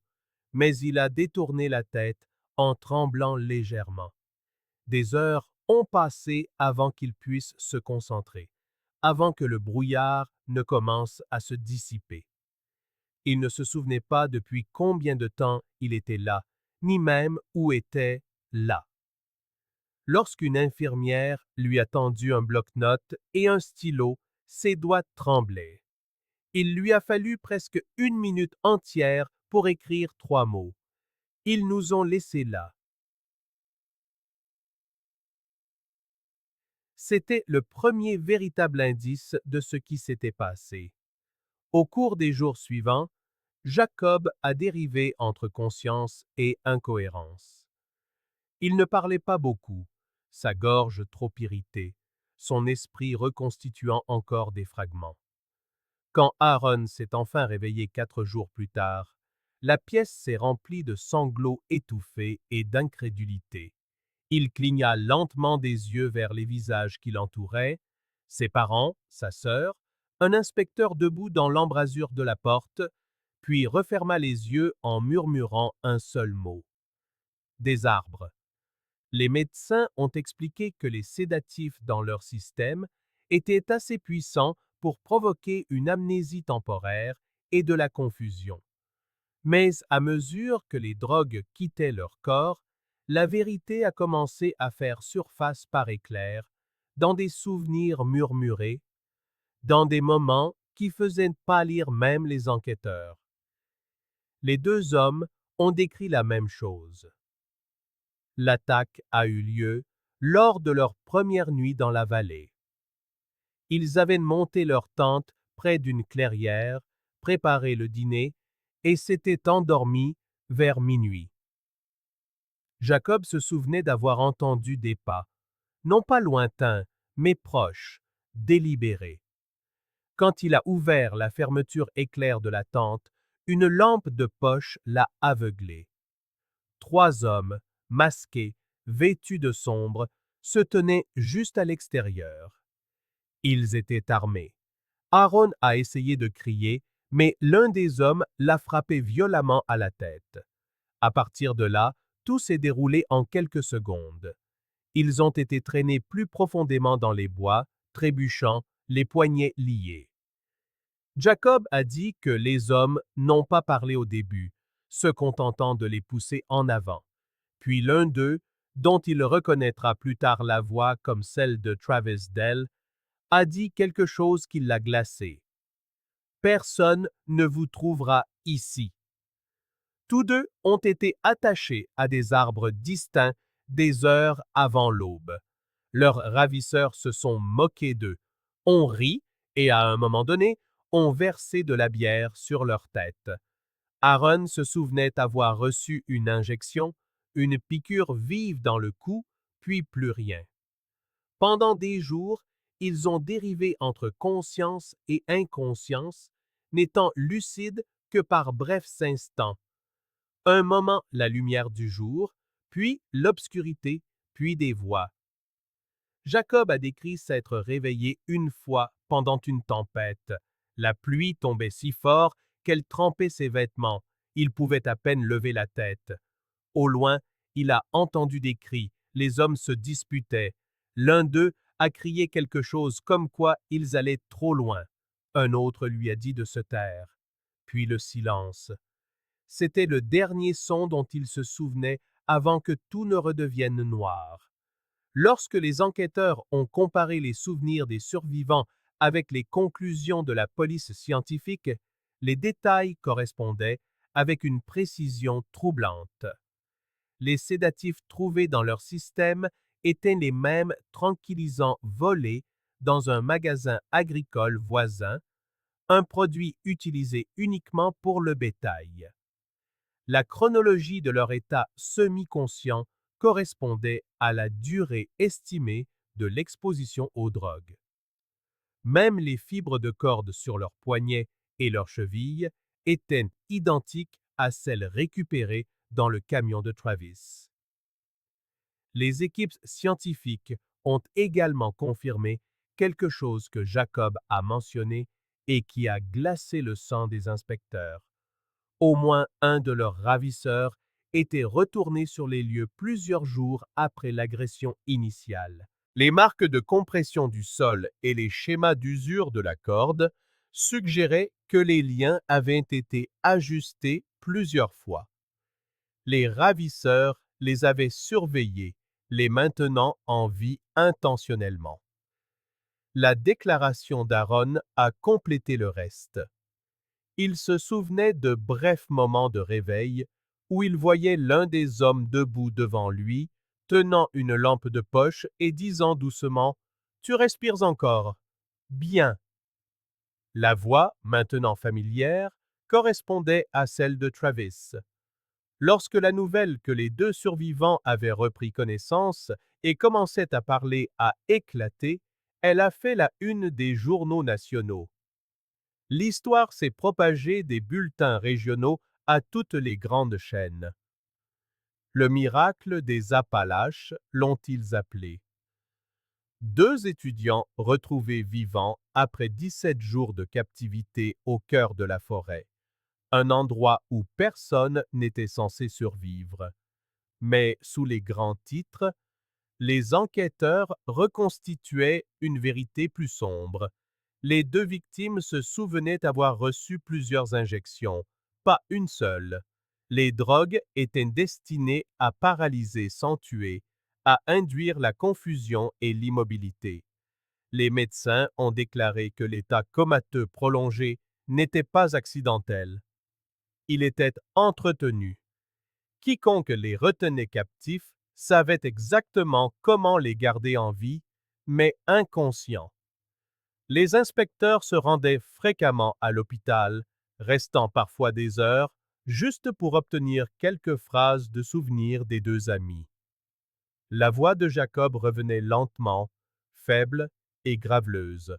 mais il a détourné la tête en tremblant légèrement. Des heures ont passé avant qu'il puisse se concentrer, avant que le brouillard ne commence à se dissiper. Il ne se souvenait pas depuis combien de temps il était là, ni même où était là. Lorsqu'une infirmière lui a tendu un bloc-notes et un stylo, ses doigts tremblaient. Il lui a fallu presque 1 minute entière pour écrire 3 mots. Ils nous ont laissés là. C'était le premier véritable indice de ce qui s'était passé. Au cours des jours suivants, Jacob a dérivé entre conscience et incohérence. Il ne parlait pas beaucoup, sa gorge trop irritée, son esprit reconstituant encore des fragments. Quand Aaron s'est enfin réveillé 4 jours plus tard, la pièce s'est remplie de sanglots étouffés et d'incrédulité. Il cligna lentement des yeux vers les visages qui l'entouraient, ses parents, sa sœur, un inspecteur debout dans l'embrasure de la porte, puis referma les yeux en murmurant un seul mot. Des arbres. Les médecins ont expliqué que les sédatifs dans leur système étaient assez puissants pour provoquer une amnésie temporaire et de la confusion. Mais à mesure que les drogues quittaient leur corps, la vérité a commencé à faire surface par éclairs, dans des souvenirs murmurés, dans des moments qui faisaient pâlir même les enquêteurs. Les 2 hommes ont décrit la même chose. L'attaque a eu lieu lors de leur première nuit dans la vallée. Ils avaient monté leur tente près d'une clairière, préparé le dîner et s'étaient endormis vers minuit. Jacob se souvenait d'avoir entendu des pas, non pas lointains, mais proches, délibérés. Quand il a ouvert la fermeture éclair de la tente, une lampe de poche l'a aveuglé. 3 hommes, masqués, vêtus de sombre, se tenaient juste à l'extérieur. Ils étaient armés. Aaron a essayé de crier, mais l'un des hommes l'a frappé violemment à la tête. À partir de là, tout s'est déroulé en quelques secondes. Ils ont été traînés plus profondément dans les bois, trébuchant, les poignets liés. Jacob a dit que les hommes n'ont pas parlé au début, se contentant de les pousser en avant. Puis l'un d'eux, dont il reconnaîtra plus tard la voix comme celle de Travis Dell, a dit quelque chose qui l'a glacé. « Personne ne vous trouvera ici. » Tous deux ont été attachés à des arbres distincts des heures avant l'aube. Leurs ravisseurs se sont moqués d'eux, ont ri et à un moment donné, ont versé de la bière sur leur tête. Aaron se souvenait avoir reçu une injection, une piqûre vive dans le cou, puis plus rien. Pendant des jours, ils ont dérivé entre conscience et inconscience, n'étant lucides que par brefs instants. Un moment la lumière du jour, puis l'obscurité, puis des voix. Jacob a décrit s'être réveillé une fois pendant une tempête. La pluie tombait si fort qu'elle trempait ses vêtements. Il pouvait à peine lever la tête. Au loin, il a entendu des cris. Les hommes se disputaient. L'un d'eux a crié quelque chose comme quoi ils allaient trop loin. Un autre lui a dit de se taire. Puis le silence. C'était le dernier son dont il se souvenait avant que tout ne redevienne noir. Lorsque les enquêteurs ont comparé les souvenirs des survivants avec les conclusions de la police scientifique, les détails correspondaient avec une précision troublante. Les sédatifs trouvés dans leur système étaient les mêmes tranquillisants volés dans un magasin agricole voisin, un produit utilisé uniquement pour le bétail. La chronologie de leur état semi-conscient correspondait à la durée estimée de l'exposition aux drogues. Même les fibres de corde sur leurs poignets et leurs chevilles étaient identiques à celles récupérées dans le camion de Travis. Les équipes scientifiques ont également confirmé quelque chose que Jacob a mentionné et qui a glacé le sang des inspecteurs. Au moins un de leurs ravisseurs était retourné sur les lieux plusieurs jours après l'agression initiale. Les marques de compression du sol et les schémas d'usure de la corde suggéraient que les liens avaient été ajustés plusieurs fois. Les ravisseurs les avaient surveillés, les maintenant en vie intentionnellement. La déclaration d'Aaron a complété le reste. Il se souvenait de brefs moments de réveil où il voyait l'un des hommes debout devant lui, tenant une lampe de poche et disant doucement « Tu respires encore. Bien. » La voix, maintenant familière, correspondait à celle de Travis. Lorsque la nouvelle que les deux survivants avaient repris connaissance et commençaient à parler a éclaté, elle a fait la une des journaux nationaux. L'histoire s'est propagée des bulletins régionaux à toutes les grandes chaînes. Le miracle des Appalaches l'ont-ils appelé. 2 étudiants retrouvés vivants après 17 jours de captivité au cœur de la forêt, un endroit où personne n'était censé survivre. Mais sous les grands titres, les enquêteurs reconstituaient une vérité plus sombre. Les 2 victimes se souvenaient avoir reçu plusieurs injections, pas une seule. Les drogues étaient destinées à paralyser sans tuer, à induire la confusion et l'immobilité. Les médecins ont déclaré que l'état comateux prolongé n'était pas accidentel. Il était entretenu. Quiconque les retenait captifs savait exactement comment les garder en vie, mais inconscients. Les inspecteurs se rendaient fréquemment à l'hôpital, restant parfois des heures, juste pour obtenir quelques phrases de souvenirs des 2 amis. La voix de Jacob revenait lentement, faible et graveleuse.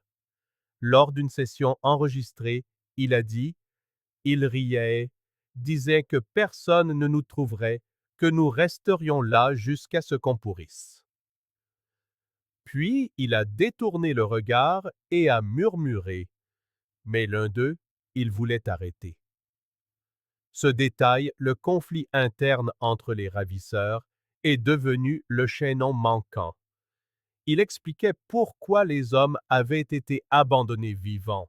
Lors d'une session enregistrée, il a dit « Il riait, disait que personne ne nous trouverait, que nous resterions là jusqu'à ce qu'on pourrisse. » Puis il a détourné le regard et a murmuré. Mais l'un d'eux, il voulait arrêter. Ce détail, le conflit interne entre les ravisseurs, est devenu le chaînon manquant. Il expliquait pourquoi les hommes avaient été abandonnés vivants,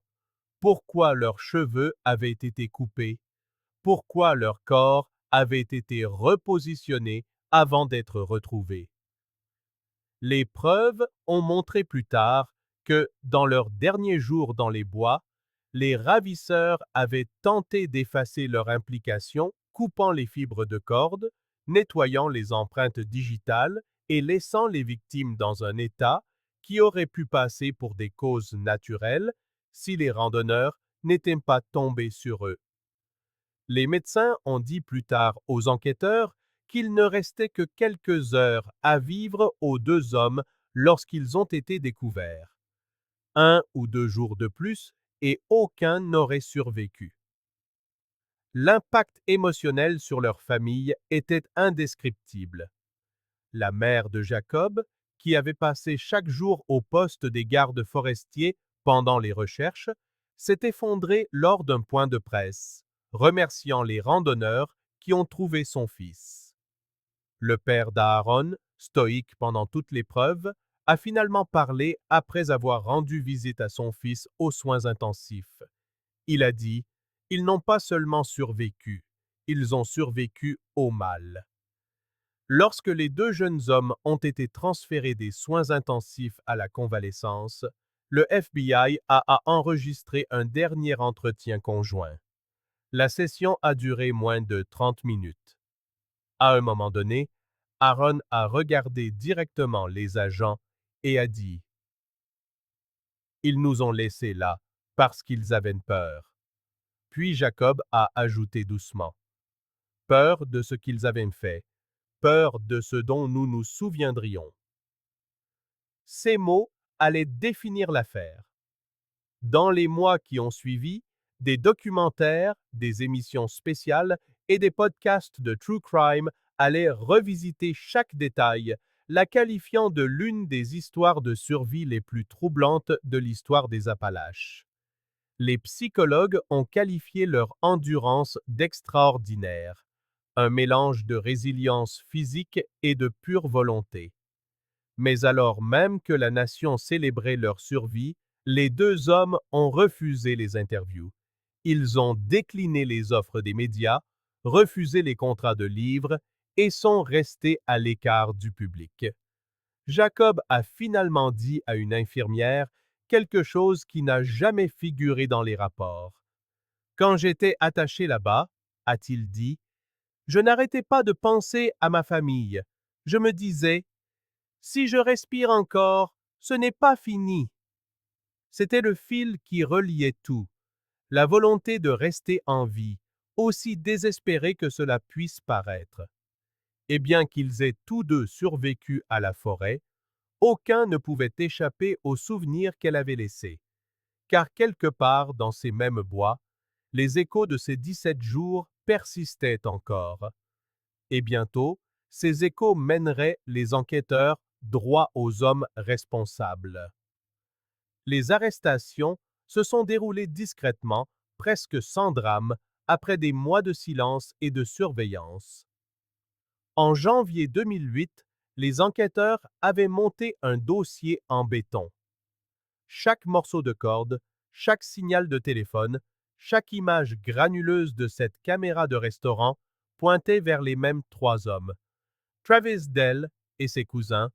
pourquoi leurs cheveux avaient été coupés, pourquoi leur corps avait été repositionné avant d'être retrouvés. Les preuves ont montré plus tard que, dans leurs derniers jours dans les bois, les ravisseurs avaient tenté d'effacer leur implication, coupant les fibres de corde, nettoyant les empreintes digitales et laissant les victimes dans un état qui aurait pu passer pour des causes naturelles si les randonneurs n'étaient pas tombés sur eux. Les médecins ont dit plus tard aux enquêteurs qu'il ne restait que quelques heures à vivre aux deux hommes lorsqu'ils ont été découverts. 1 ou 2 jours de plus et aucun n'aurait survécu. L'impact émotionnel sur leur famille était indescriptible. La mère de Jacob, qui avait passé chaque jour au poste des gardes forestiers pendant les recherches, s'est effondrée lors d'un point de presse, remerciant les randonneurs qui ont trouvé son fils. Le père d'Aaron, stoïque pendant toute l'épreuve, a finalement parlé après avoir rendu visite à son fils aux soins intensifs. Il a dit « Ils n'ont pas seulement survécu, ils ont survécu au mal ». Lorsque les deux jeunes hommes ont été transférés des soins intensifs à la convalescence, le FBI a enregistré un dernier entretien conjoint. La session a duré moins de 30 minutes. À un moment donné, Aaron a regardé directement les agents et a dit « Ils nous ont laissés là parce qu'ils avaient peur. » Puis Jacob a ajouté doucement « Peur de ce qu'ils avaient fait. Peur de ce dont nous nous souviendrions. » Ces mots allaient définir l'affaire. Dans les mois qui ont suivi, des documentaires, des émissions spéciales et des podcasts de True Crime allaient revisiter chaque détail, la qualifiant de l'une des histoires de survie les plus troublantes de l'histoire des Appalaches. Les psychologues ont qualifié leur endurance d'extraordinaire, un mélange de résilience physique et de pure volonté. Mais alors même que la nation célébrait leur survie, les deux hommes ont refusé les interviews. Ils ont décliné les offres des médias, refusé les contrats de livres et sont restés à l'écart du public. Jacob a finalement dit à une infirmière quelque chose qui n'a jamais figuré dans les rapports. Quand j'étais attaché là-bas, a-t-il dit, je n'arrêtais pas de penser à ma famille. Je me disais, si je respire encore, ce n'est pas fini. C'était le fil qui reliait tout, la volonté de rester en vie, aussi désespéré que cela puisse paraître. Et bien qu'ils aient tous deux survécu à la forêt, aucun ne pouvait échapper aux souvenirs qu'elle avait laissés. Car quelque part dans ces mêmes bois, les échos de ces 17 jours persistaient encore. Et bientôt, ces échos mèneraient les enquêteurs droit aux hommes responsables. Les arrestations se sont déroulées discrètement, presque sans drame, après des mois de silence et de surveillance. En janvier 2008, les enquêteurs avaient monté un dossier en béton. Chaque morceau de corde, chaque signal de téléphone, chaque image granuleuse de cette caméra de restaurant pointait vers les mêmes trois hommes. Travis Dell et ses cousins,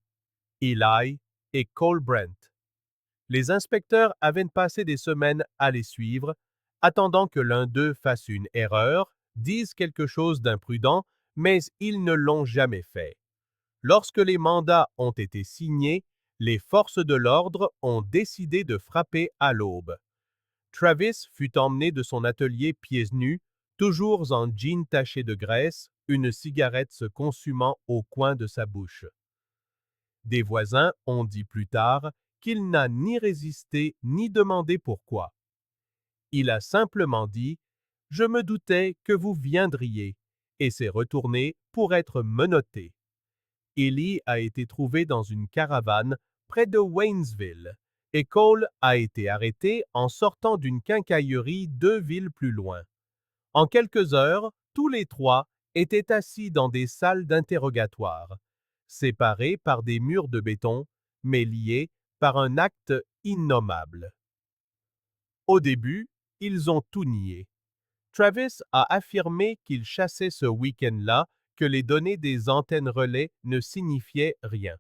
Eli et Cole Brent. Les inspecteurs avaient passé des semaines à les suivre, attendant que l'un d'eux fasse une erreur, dise quelque chose d'imprudent, mais ils ne l'ont jamais fait. Lorsque les mandats ont été signés, les forces de l'ordre ont décidé de frapper à l'aube. Travis fut emmené de son atelier pieds nus, toujours en jean taché de graisse, une cigarette se consumant au coin de sa bouche. Des voisins ont dit plus tard qu'il n'a ni résisté ni demandé pourquoi. Il a simplement dit « Je me doutais que vous viendriez » et s'est retourné pour être menotté. Eli a été trouvé dans une caravane près de Waynesville et Cole a été arrêté en sortant d'une quincaillerie 2 villes plus loin. En quelques heures, tous les trois étaient assis dans des salles d'interrogatoire, séparés par des murs de béton, mais liés par un acte innommable. Au début, ils ont tout nié. Travis a affirmé qu'il chassait ce week-end-là, que les données des antennes relais ne signifiaient rien.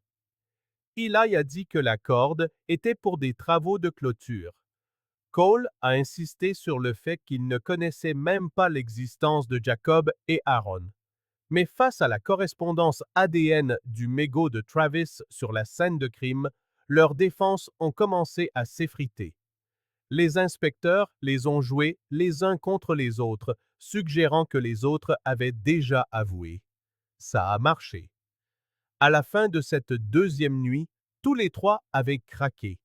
Eli a dit que la corde était pour des travaux de clôture. Cole a insisté sur le fait qu'il ne connaissait même pas l'existence de Jacob et Aaron. Mais face à la correspondance ADN du mégot de Travis sur la scène de crime, leurs défenses ont commencé à s'effriter. Les inspecteurs les ont joués les uns contre les autres, suggérant que les autres avaient déjà avoué. Ça a marché. À la fin de cette deuxième nuit, tous les trois avaient craqué.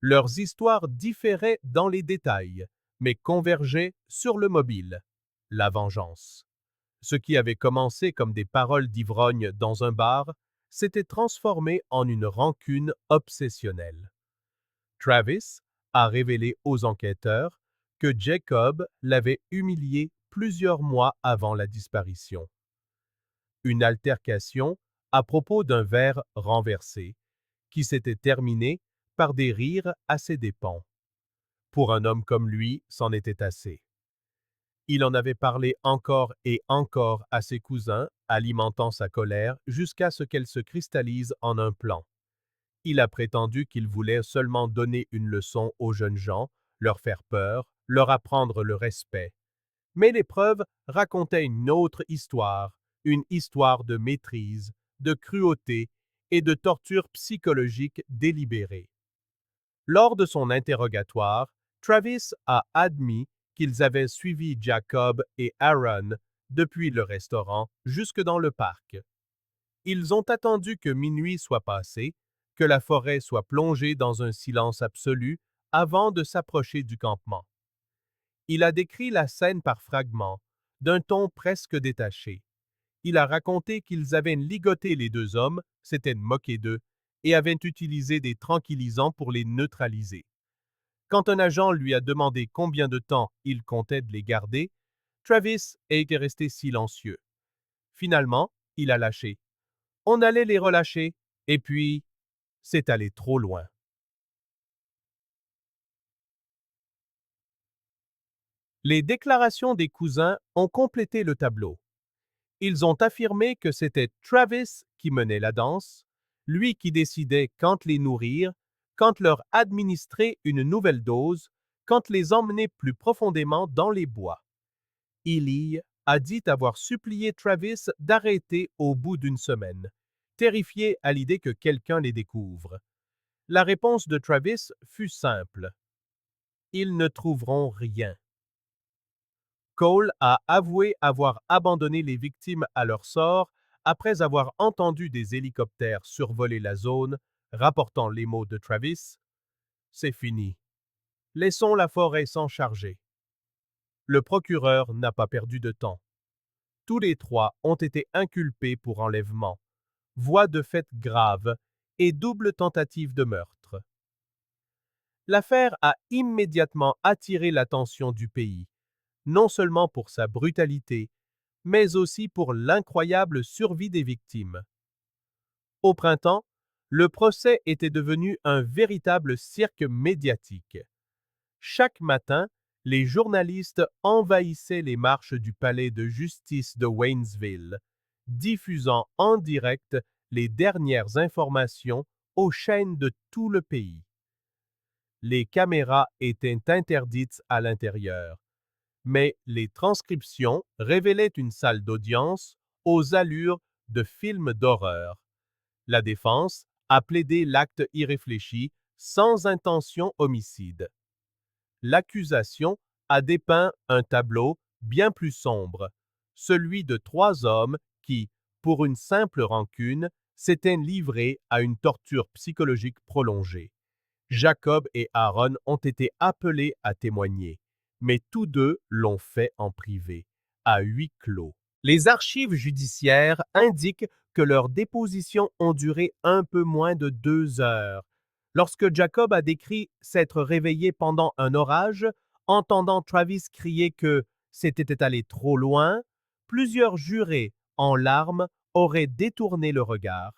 Leurs histoires différaient dans les détails, mais convergeaient sur le mobile, la vengeance. Ce qui avait commencé comme des paroles d'ivrogne dans un bar s'était transformé en une rancune obsessionnelle. Travis a révélé aux enquêteurs que Jacob l'avait humilié plusieurs mois avant la disparition. Une altercation à propos d'un verre renversé qui s'était terminée par des rires à ses dépens. Pour un homme comme lui, c'en était assez. Il en avait parlé encore et encore à ses cousins, alimentant sa colère jusqu'à ce qu'elle se cristallise en un plan. Il a prétendu qu'il voulait seulement donner une leçon aux jeunes gens, leur faire peur, leur apprendre le respect. Mais les preuves racontaient une autre histoire, une histoire de maîtrise, de cruauté et de torture psychologique délibérée. Lors de son interrogatoire, Travis a admis qu'ils avaient suivi Jacob et Aaron depuis le restaurant jusque dans le parc. Ils ont attendu que minuit soit passé, que la forêt soit plongée dans un silence absolu avant de s'approcher du campement. Il a décrit la scène par fragments, d'un ton presque détaché. Il a raconté qu'ils avaient ligoté les deux hommes, s'étaient moqués d'eux et avaient utilisé des tranquillisants pour les neutraliser. Quand un agent lui a demandé combien de temps il comptait de les garder, Travis était resté silencieux. Finalement, il a lâché. On allait les relâcher, et puis, c'est allé trop loin. Les déclarations des cousins ont complété le tableau. Ils ont affirmé que c'était Travis qui menait la danse, lui qui décidait quand les nourrir, quand leur administrer une nouvelle dose, quand les emmener plus profondément dans les bois. Ely a dit avoir supplié Travis d'arrêter au bout d'une semaine, terrifié à l'idée que quelqu'un les découvre. La réponse de Travis fut simple. Ils ne trouveront rien. Cole a avoué avoir abandonné les victimes à leur sort après avoir entendu des hélicoptères survoler la zone, rapportant les mots de Travis. C'est fini. Laissons la forêt s'en charger. Le procureur n'a pas perdu de temps. Tous les trois ont été inculpés pour enlèvement, voie de fait grave et double tentative de meurtre. L'affaire a immédiatement attiré l'attention du pays, non seulement pour sa brutalité, mais aussi pour l'incroyable survie des victimes. Au printemps, le procès était devenu un véritable cirque médiatique. Chaque matin, les journalistes envahissaient les marches du palais de justice de Waynesville, diffusant en direct les dernières informations aux chaînes de tout le pays. Les caméras étaient interdites à l'intérieur, mais les transcriptions révélaient une salle d'audience aux allures de films d'horreur. La défense a plaidé l'acte irréfléchi sans intention homicide. L'accusation a dépeint un tableau bien plus sombre, celui de trois hommes qui, pour une simple rancune, s'étaient livrés à une torture psychologique prolongée. Jacob et Aaron ont été appelés à témoigner, mais tous deux l'ont fait en privé, à huis clos. Les archives judiciaires indiquent que leurs dépositions ont duré un peu moins de 2 heures. Lorsque Jacob a décrit s'être réveillé pendant un orage, entendant Travis crier que c'était allé trop loin, plusieurs jurés, en larmes, auraient détourné le regard.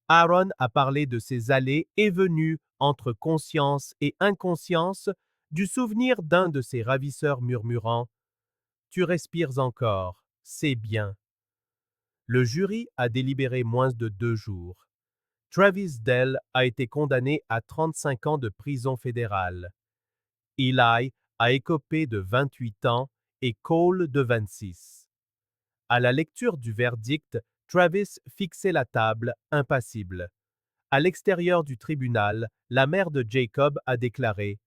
Aaron a parlé de ses allées et venues entre conscience et inconscience, du souvenir d'un de ses ravisseurs murmurant « Tu respires encore, c'est bien ». Le jury a délibéré moins de 2 jours. Travis Dell a été condamné à 35 ans de prison fédérale. Ely a écopé de 28 ans et Cole de 26. À la lecture du verdict, Travis fixait la table, impassible. À l'extérieur du tribunal, la mère de Jacob a déclaré: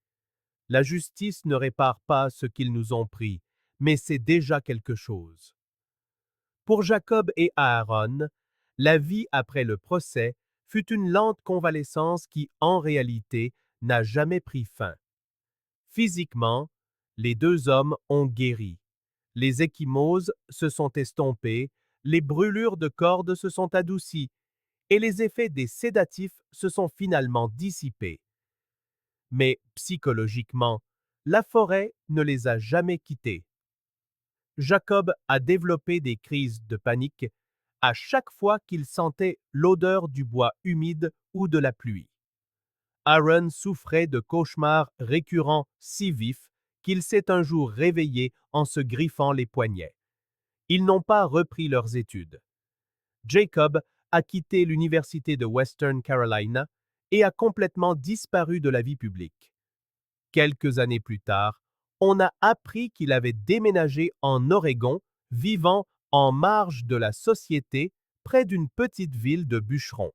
La justice ne répare pas ce qu'ils nous ont pris, mais c'est déjà quelque chose. Pour Jacob et Aaron, la vie après le procès fut une lente convalescence qui, en réalité, n'a jamais pris fin. Physiquement, les deux hommes ont guéri. Les ecchymoses se sont estompées, les brûlures de cordes se sont adoucies et les effets des sédatifs se sont finalement dissipés. Mais psychologiquement, la forêt ne les a jamais quittés. Jacob a développé des crises de panique à chaque fois qu'il sentait l'odeur du bois humide ou de la pluie. Aaron souffrait de cauchemars récurrents si vifs qu'il s'est un jour réveillé en se griffant les poignets. Ils n'ont pas repris leurs études. Jacob a quitté l'Université de Western Carolina et a complètement disparu de la vie publique. Quelques années plus tard, on a appris qu'il avait déménagé en Oregon, vivant en marge de la société près d'une petite ville de bûcherons.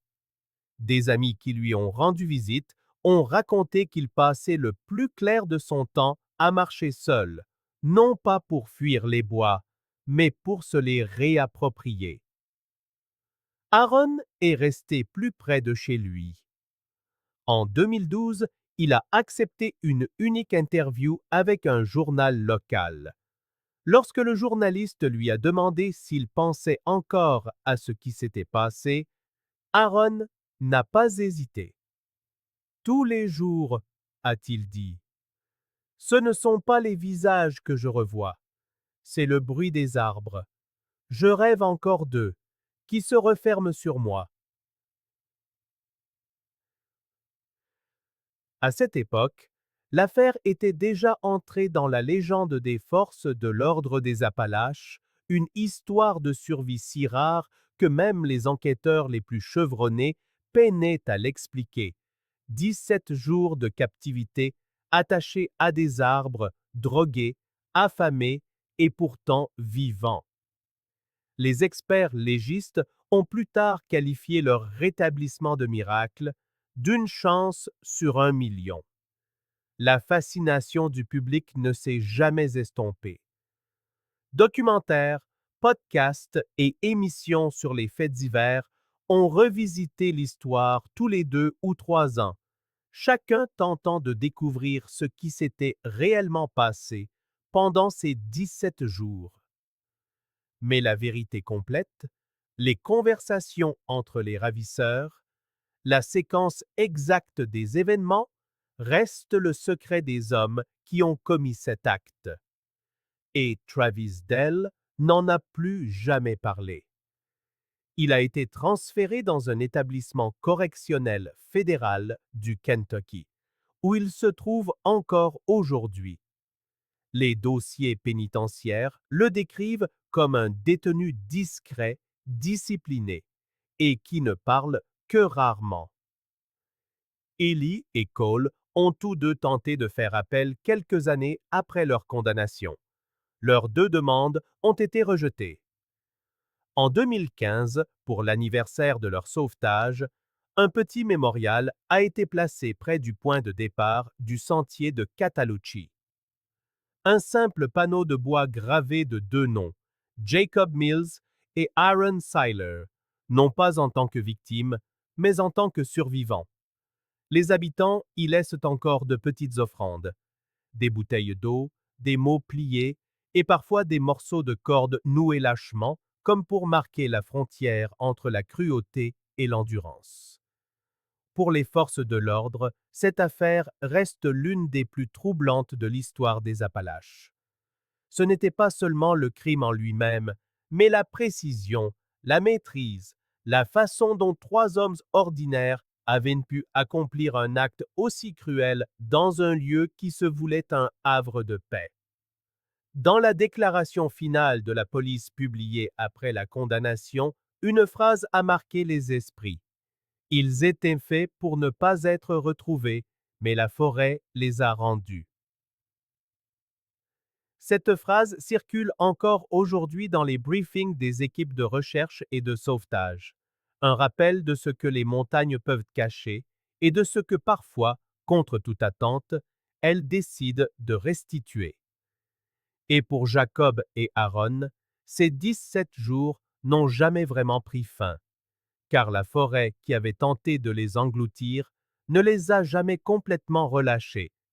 Des amis qui lui ont rendu visite ont raconté qu'il passait le plus clair de son temps à marcher seul, non pas pour fuir les bois, mais pour se les réapproprier. Aaron est resté plus près de chez lui. En 2012, il a accepté une unique interview avec un journal local. Lorsque le journaliste lui a demandé s'il pensait encore à ce qui s'était passé, Aaron n'a pas hésité. Tous les jours, a-t-il dit. Ce ne sont pas les visages que je revois, c'est le bruit des arbres. Je rêve encore d'eux, qui se referment sur moi. À cette époque, l'affaire était déjà entrée dans la légende des forces de l'Ordre des Appalaches, une histoire de survie si rare que même les enquêteurs les plus chevronnés peinaient à l'expliquer. 17 jours de captivité, attachés à des arbres, drogués, affamés et pourtant vivants. Les experts légistes ont plus tard qualifié leur rétablissement de miracle, d'une chance sur 1 million. La fascination du public ne s'est jamais estompée. Documentaires, podcasts et émissions sur les faits divers ont revisité l'histoire tous les 2 ou 3 ans, chacun tentant de découvrir ce qui s'était réellement passé pendant ces 17 jours. Mais la vérité complète, les conversations entre les ravisseurs, la séquence exacte des événements reste le secret des hommes qui ont commis cet acte. Et Travis Dell n'en a plus jamais parlé. Il a été transféré dans un établissement correctionnel fédéral du Kentucky, où il se trouve encore aujourd'hui. Les dossiers pénitentiaires le décrivent comme un détenu discret, discipliné, et qui ne parle que rarement. Ellie et Cole ont tous deux tenté de faire appel quelques années après leur condamnation. Leurs 2 demandes ont été rejetées. En 2015, pour l'anniversaire de leur sauvetage, un petit mémorial a été placé près du point de départ du sentier de Catalucci. Un simple panneau de bois gravé de 2 noms, Jacob Mills et Aaron Seiler, non pas en tant que victimes, mais en tant que survivants. Les habitants y laissent encore de petites offrandes, des bouteilles d'eau, des mots pliés et parfois des morceaux de corde noués lâchement, comme pour marquer la frontière entre la cruauté et l'endurance. Pour les forces de l'ordre, cette affaire reste l'une des plus troublantes de l'histoire des Appalaches. Ce n'était pas seulement le crime en lui-même, mais la précision, la maîtrise, la façon dont 3 hommes ordinaires avaient pu accomplir un acte aussi cruel dans un lieu qui se voulait un havre de paix. Dans la déclaration finale de la police publiée après la condamnation, une phrase a marqué les esprits. Ils étaient faits pour ne pas être retrouvés, mais la forêt les a rendus. Cette phrase circule encore aujourd'hui dans les briefings des équipes de recherche et de sauvetage. Un rappel de ce que les montagnes peuvent cacher et de ce que parfois, contre toute attente, elles décident de restituer. Et pour Jacob et Aaron, ces 17 jours n'ont jamais vraiment pris fin, car la forêt qui avait tenté de les engloutir ne les a jamais complètement relâchés.